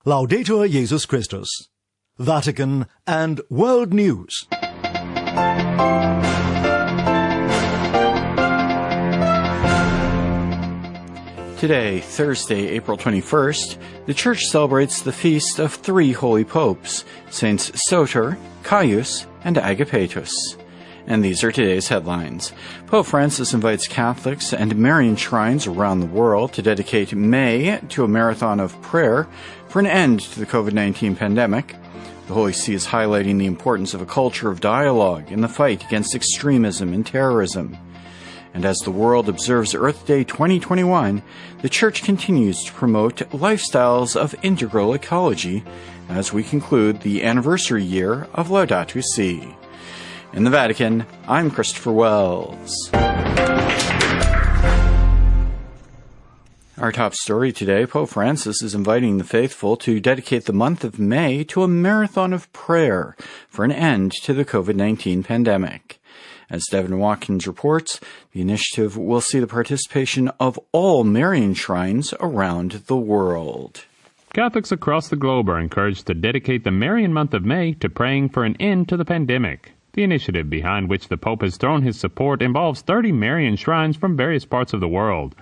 Laudetur Jesus Christus. Vatican and World News. Today, Thursday, April 21st, the Church celebrates the feast of three holy popes, Saints Soter, Caius, and Agapetus. And these are today's headlines. Pope Francis invites Catholics and Marian shrines around the world to dedicate May to a marathon of prayer for an end to the COVID-19 pandemic. The Holy See is highlighting the importance of a culture of dialogue in the fight against extremism and terrorism. And as the world observes Earth Day 2021, the Church continues to promote lifestyles of integral ecology as we conclude the anniversary year of Laudato Si. In the Vatican, I'm Christopher Wells. Our top story today, Pope Francis is inviting the faithful to dedicate the month of May to a marathon of prayer for an end to the COVID-19 pandemic. As Devin Watkins reports, the initiative will see the participation of all Marian shrines around the world. Catholics across the globe are encouraged to dedicate the Marian month of May to praying for an end to the pandemic. The initiative behind which the Pope has thrown his support involves 30 Marian shrines from various parts of the world.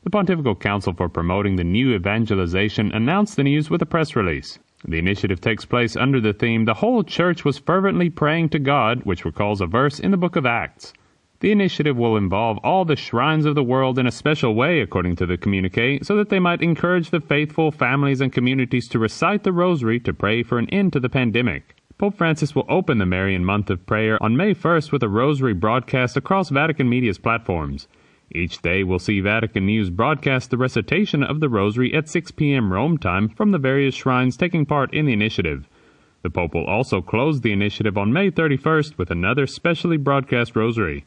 The Pontifical Council for Promoting the New Evangelization announced the news with a press release. The initiative takes place under the theme, "The whole Church was fervently praying to God," which recalls a verse in the book of Acts. The initiative will involve all the shrines of the world in a special way, according to the communiqué, so that they might encourage the faithful, families, and communities to recite the Rosary to pray for an end to the pandemic. Pope Francis will open the Marian month of prayer on May 1st with a Rosary broadcast across Vatican Media's platforms. Each day will see Vatican News broadcast the recitation of the Rosary at 6 p.m. Rome time from the various shrines taking part in the initiative. The Pope will also close the initiative on May 31st with another specially broadcast Rosary.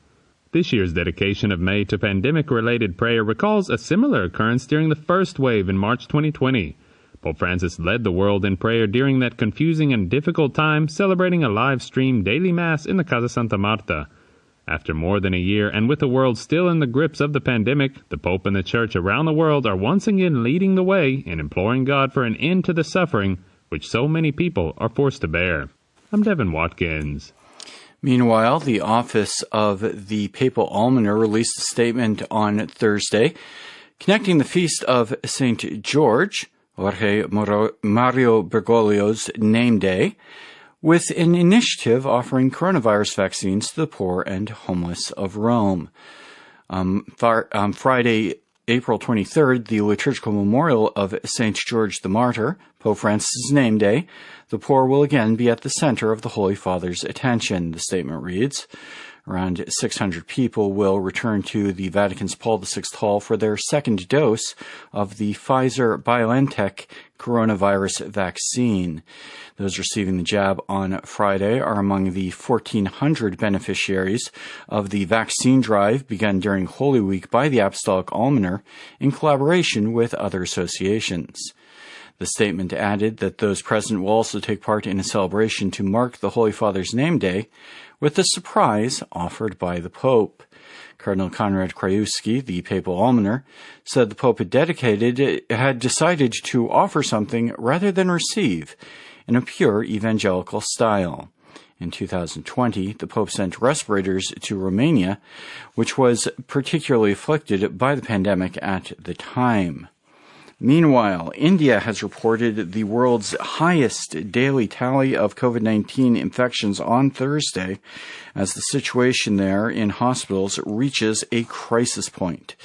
This year's dedication of May to pandemic-related prayer recalls a similar occurrence during the first wave in March 2020. Pope Francis led the world in prayer during that confusing and difficult time, celebrating a live-streamed daily Mass in the Casa Santa Marta. After more than a year, and with the world still in the grips of the pandemic, the Pope and the Church around the world are once again leading the way and imploring God for an end to the suffering which so many people are forced to bear. I'm Devin Watkins. Meanwhile, the office of the Papal Almoner released a statement on Thursday connecting the feast of St. George, Jorge Mario Bergoglio's name day, with an initiative offering coronavirus vaccines to the poor and homeless of Rome. Friday, April 23rd, the liturgical memorial of St. George the Martyr, Pope Francis' name day, the poor will again be at the center of the Holy Father's attention, the statement reads. Around 600 people will return to the Vatican's Paul VI Hall for their second dose of the Pfizer-BioNTech coronavirus vaccine. Those receiving the jab on Friday are among the 1,400 beneficiaries of the vaccine drive begun during Holy Week by the Apostolic Almoner in collaboration with other associations. The statement added that those present will also take part in a celebration to mark the Holy Father's name day, with a surprise offered by the Pope. Cardinal Konrad Krajewski, the Papal Almoner, said the Pope had decided to offer something rather than receive, in a pure evangelical style. In 2020, the Pope sent respirators to Romania, which was particularly afflicted by the pandemic at the time. Meanwhile, India has reported the world's highest daily tally of COVID-19 infections on Thursday, as the situation there in hospitals reaches a crisis point.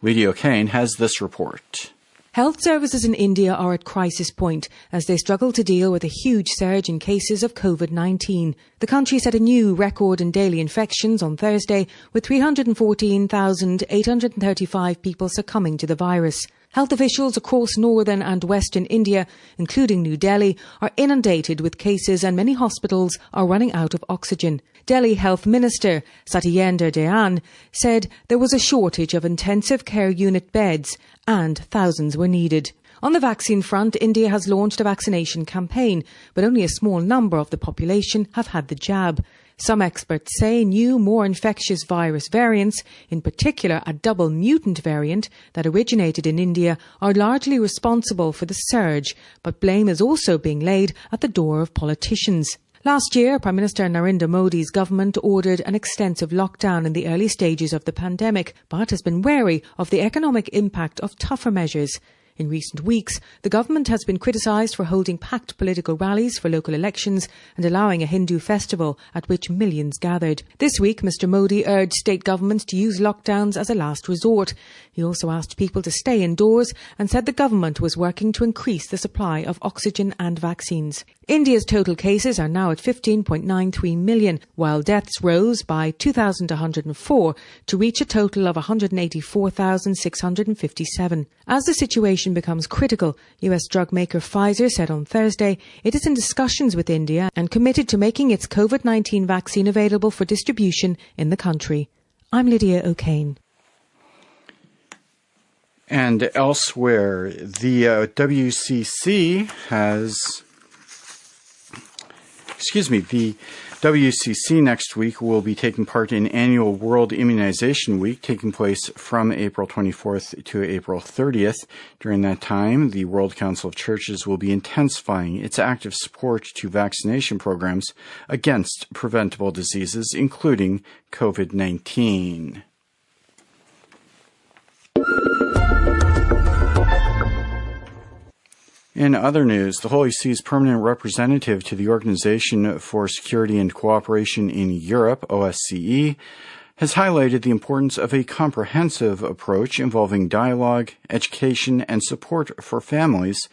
Lydia O'Kane has this report. Health services in India are at crisis point as they struggle to deal with a huge surge in cases of COVID-19. The country set a new record in daily infections on Thursday, with 314,835 people succumbing to the virus. Health officials across northern and western India, including New Delhi, are inundated with cases and many hospitals are running out of oxygen. Delhi Health Minister Satyendra Jain said there was a shortage of intensive care unit beds and thousands were needed. On the vaccine front, India has launched a vaccination campaign, but only a small number of the population have had the jab. Some experts say new, more infectious virus variants, in particular a double mutant variant that originated in India, are largely responsible for the surge, but blame is also being laid at the door of politicians. Last year, Prime Minister Narendra Modi's government ordered an extensive lockdown in the early stages of the pandemic, but has been wary of the economic impact of tougher measures. In recent weeks, the government has been criticised for holding packed political rallies for local elections and allowing a Hindu festival at which millions gathered. This week, Mr Modi urged state governments to use lockdowns as a last resort. He also asked people to stay indoors and said the government was working to increase the supply of oxygen and vaccines. India's total cases are now at 15.93 million, while deaths rose by 2,104 to reach a total of 184,657. As the situation becomes critical, US drug maker Pfizer said on Thursday it is in discussions with India and committed to making its COVID-19 vaccine available for distribution in the country. I'm Lydia O'Kane. And elsewhere, the WCC next week will be taking part in annual World Immunization Week, taking place from April 24th to April 30th. During that time, the World Council of Churches will be intensifying its active support to vaccination programs against preventable diseases, including COVID-19. In other news, the Holy See's permanent representative to the Organization for Security and Cooperation in Europe, OSCE, has highlighted the importance of a comprehensive approach involving dialogue, education, and support for families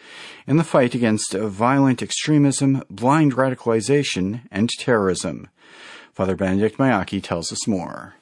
in the fight against violent extremism, blind radicalization, and terrorism. Father Benedict Mayaki tells us more.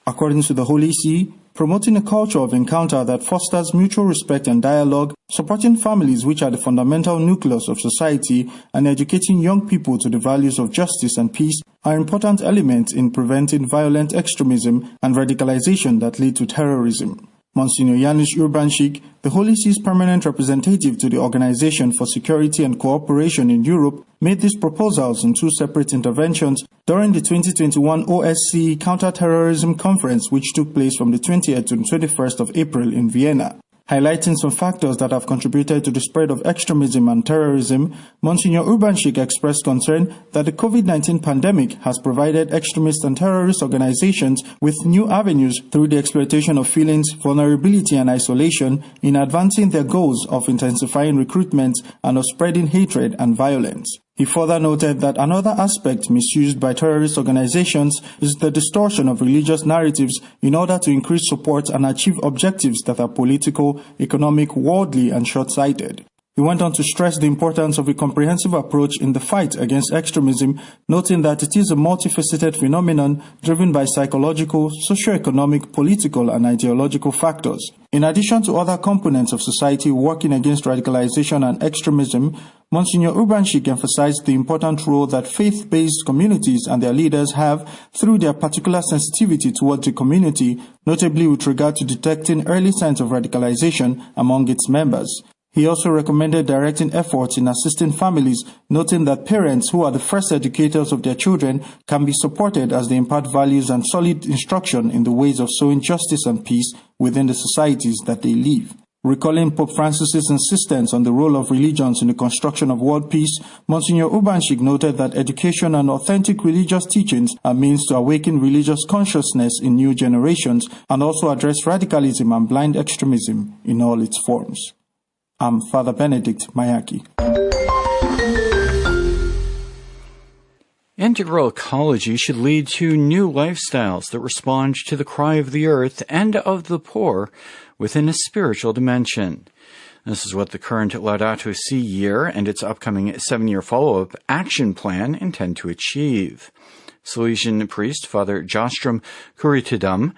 According to the Holy See, promoting a culture of encounter that fosters mutual respect and dialogue, supporting families which are the fundamental nucleus of society, and educating young people to the values of justice and peace are important elements in preventing violent extremism and radicalization that lead to terrorism. Monsignor Janusz Urbanczyk, the Holy See's permanent representative to the Organization for Security and Cooperation in Europe, made these proposals in two separate interventions during the 2021 OSCE Counter-Terrorism Conference, which took place from the 20th to the 21st of April in Vienna. Highlighting some factors that have contributed to the spread of extremism and terrorism, Monsignor Urbanczyk expressed concern that the COVID-19 pandemic has provided extremist and terrorist organizations with new avenues through the exploitation of feelings, vulnerability and isolation in advancing their goals of intensifying recruitment and of spreading hatred and violence. He further noted that another aspect misused by terrorist organizations is the distortion of religious narratives in order to increase support and achieve objectives that are political, economic, worldly, and short-sighted. He went on to stress the importance of a comprehensive approach in the fight against extremism, noting that it is a multifaceted phenomenon driven by psychological, socio-economic, political, and ideological factors. In addition to other components of society working against radicalization and extremism, Monsignor Urbanczyk emphasized the important role that faith-based communities and their leaders have through their particular sensitivity towards the community, notably with regard to detecting early signs of radicalization among its members. He also recommended directing efforts in assisting families, noting that parents who are the first educators of their children can be supported as they impart values and solid instruction in the ways of sowing justice and peace within the societies that they live. Recalling Pope Francis's insistence on the role of religions in the construction of world peace, Monsignor Urbanczyk noted that education and authentic religious teachings are means to awaken religious consciousness in new generations and also address radicalism and blind extremism in all its forms. I'm Father Benedict Mayaki. Integral ecology should lead to new lifestyles that respond to the cry of the earth and of the poor within a spiritual dimension. This is what the current Laudato Si year and its upcoming 7-year follow-up action plan intend to achieve. Salesian priest Father Jostrom Kuritidam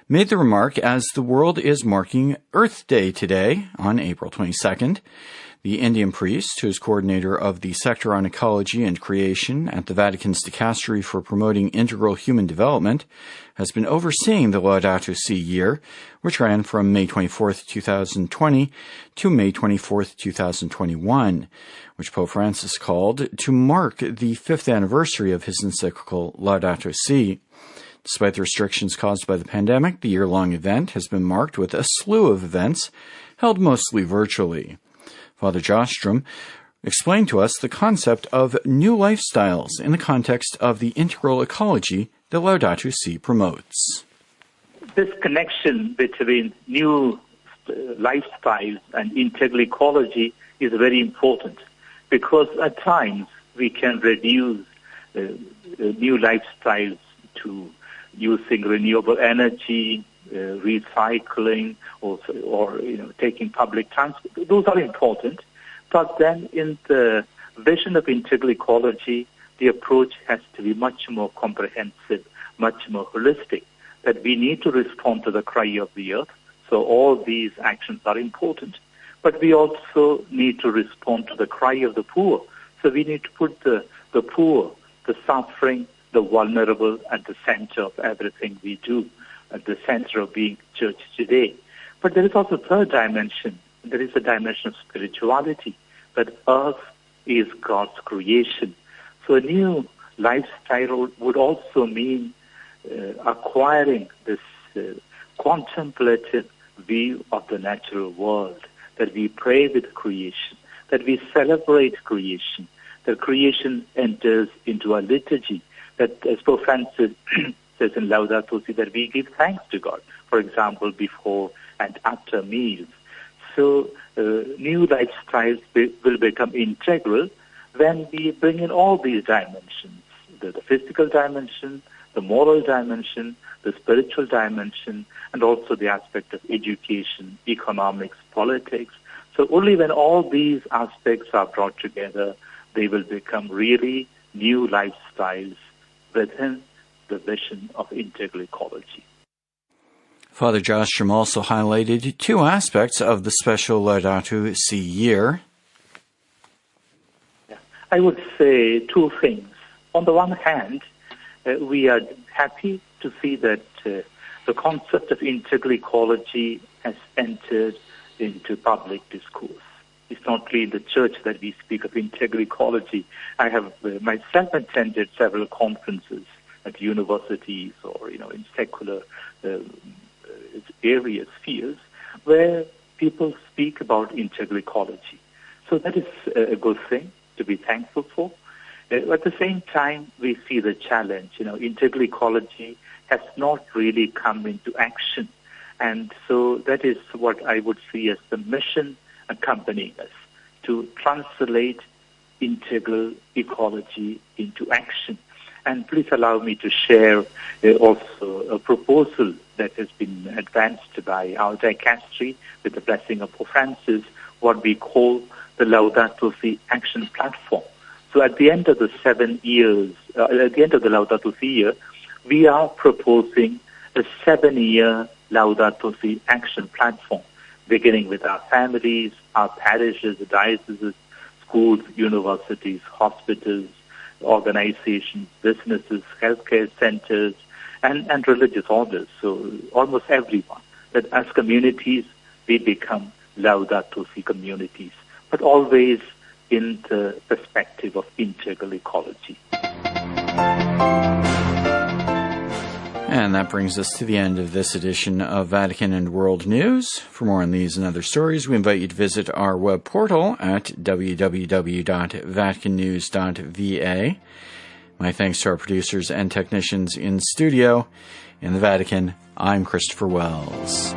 made the remark as the world is marking Earth Day today, on April 22nd. The Indian priest, who is coordinator of the Sector on Ecology and Creation at the Vatican's Dicastery for Promoting Integral Human Development, has been overseeing the Laudato Si year, which ran from May 24, 2020 to May 24, 2021, which Pope Francis called to mark the 5th anniversary of his encyclical Laudato Si. Despite the restrictions caused by the pandemic, the year-long event has been marked with a slew of events held mostly virtually. Father Jostrom explained to us the concept of new lifestyles in the context of the integral ecology that Laudato Si promotes. This connection between new lifestyles and integral ecology is very important, because at times we can reduce new lifestyles to using renewable energy, recycling, or taking public transport. Those are important. But then in the vision of integral ecology, the approach has to be much more comprehensive, much more holistic, that we need to respond to the cry of the earth. So all these actions are important. But we also need to respond to the cry of the poor. So we need to put the poor, the suffering, the vulnerable at the center of everything we do, at the center of being church today. But there is also a third dimension. There is a dimension of spirituality, that earth is God's creation. So a new lifestyle would also mean acquiring this contemplative view of the natural world, that we pray with creation, that we celebrate creation, that creation enters into our liturgy, that as Pope Francis says in Laudato Si, that we give thanks to God, for example, before and after meals. So new lifestyles will become integral when we bring in all these dimensions, the physical dimension, the moral dimension, the spiritual dimension, and also the aspect of education, economics, politics. So only when all these aspects are brought together, they will become really new lifestyles within the vision of integral ecology. Father Jostrom also highlighted two aspects of the special Laudato Si year. I would say two things. On the one hand, we are happy to see that the concept of integral ecology has entered into public discourse. It's not only in the church that we speak of integral ecology. I have myself attended several conferences at universities or in secular areas, spheres, where people speak about integral ecology. So that is a good thing to be thankful for. At the same time, we see the challenge. Integral ecology has not really come into action. And so that is what I would see as the mission accompanying us, to translate integral ecology into action. And please allow me to share also a proposal that has been advanced by our dicastery with the blessing of Pope Francis, what we call the Laudato Si Action Platform. So at the end of the 7 years, at the end of the Laudato Si year, we are proposing a 7-year Laudato Si Action Platform, beginning with our families, our parishes, dioceses, schools, universities, hospitals, organizations, businesses, healthcare centers, and religious orders. So almost everyone. That as communities, we become Laudato Si communities, but always in the perspective of integral ecology. And that brings us to the end of this edition of Vatican and World News. For more on these and other stories, we invite you to visit our web portal at www.vaticannews.va. My thanks to our producers and technicians in studio. In the Vatican, I'm Christopher Wells.